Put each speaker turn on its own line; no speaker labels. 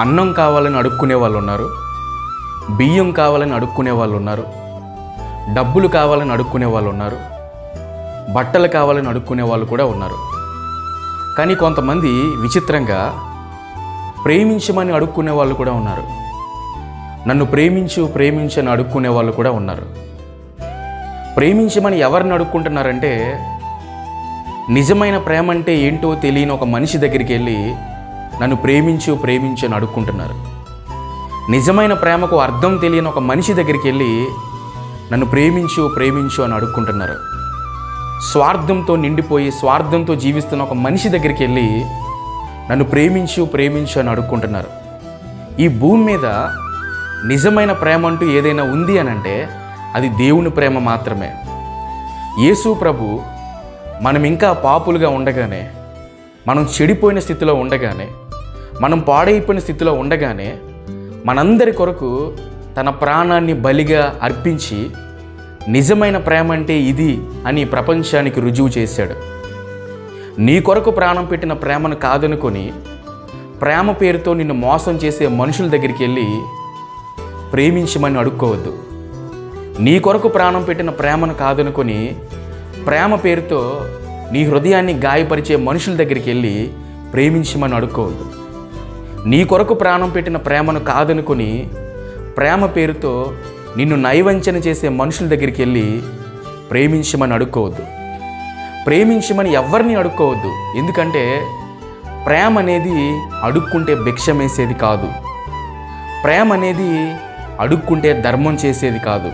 అన్నం కావాలని అడుక్కునే వాళ్ళు ఉన్నారు, బియ్యం కావాలని అడుక్కునే వాళ్ళు ఉన్నారు, డబ్బులు కావాలని అడుక్కునే వాళ్ళు ఉన్నారు, బట్టలు కావాలని అడుక్కునే వాళ్ళు కూడా ఉన్నారు. కానీ కొంతమంది విచిత్రంగా ప్రేమించమని అడుక్కునే వాళ్ళు కూడా ఉన్నారు. నన్ను ప్రేమించు అని అడుక్కునే వాళ్ళు కూడా ఉన్నారు. ప్రేమించమని ఎవరిని అడుక్కుంటున్నారంటే, నిజమైన ప్రేమ అంటే ఏంటో తెలియని ఒక మనిషి దగ్గరికి వెళ్ళి నన్ను ప్రేమించు అని అడుక్కుంటున్నారు. నిజమైన ప్రేమకు అర్థం తెలియని ఒక మనిషి దగ్గరికి వెళ్ళి నన్ను ప్రేమించు అని అడుక్కుంటున్నారు. స్వార్థంతో నిండిపోయి స్వార్థంతో జీవిస్తున్న ఒక మనిషి దగ్గరికి వెళ్ళి నన్ను ప్రేమించు అని అడుక్కుంటున్నారు. ఈ భూమి మీద నిజమైన ప్రేమ అంటూ ఏదైనా ఉంది అని అంటే అది దేవుని ప్రేమ మాత్రమే. యేసు ప్రభు మనం ఇంకా పాపులుగా ఉండగానే, మనం చెడిపోయిన స్థితిలో ఉండగానే, మనం పాడైపోయిన స్థితిలో ఉండగానే మనందరి కొరకు తన ప్రాణాన్ని బలిగా అర్పించి నిజమైన ప్రేమ అంటే ఇది అని ప్రపంచానికి రుజువు చేశాడు. నీ కొరకు ప్రాణం పెట్టిన ప్రేమను కాదనుకొని ప్రేమ పేరుతో నిన్ను మోసం చేసే మనుషుల దగ్గరికి వెళ్ళి ప్రేమించమని అడుక్కోవద్దు. నీ కొరకు ప్రాణం పెట్టిన ప్రేమను కాదనుకొని ప్రేమ పేరుతో నీ హృదయాన్ని గాయపరిచే మనుషుల దగ్గరికి వెళ్ళి ప్రేమించమని అడుక్కోవద్దు. నీ కొరకు ప్రాణం పెట్టిన ప్రేమను కాదనుకొని ప్రేమ పేరుతో నిన్ను నైవంచన చేసే మనుషుల దగ్గరికి వెళ్ళి ప్రేమించమని అడుక్కోవద్దు. ప్రేమించమని ఎవరిని అడుక్కోవద్దు. ఎందుకంటే ప్రేమ అనేది అడుక్కుంటే భిక్షమేసేది కాదు. ప్రేమ అనేది అడుక్కుంటే ధర్మం చేసేది కాదు.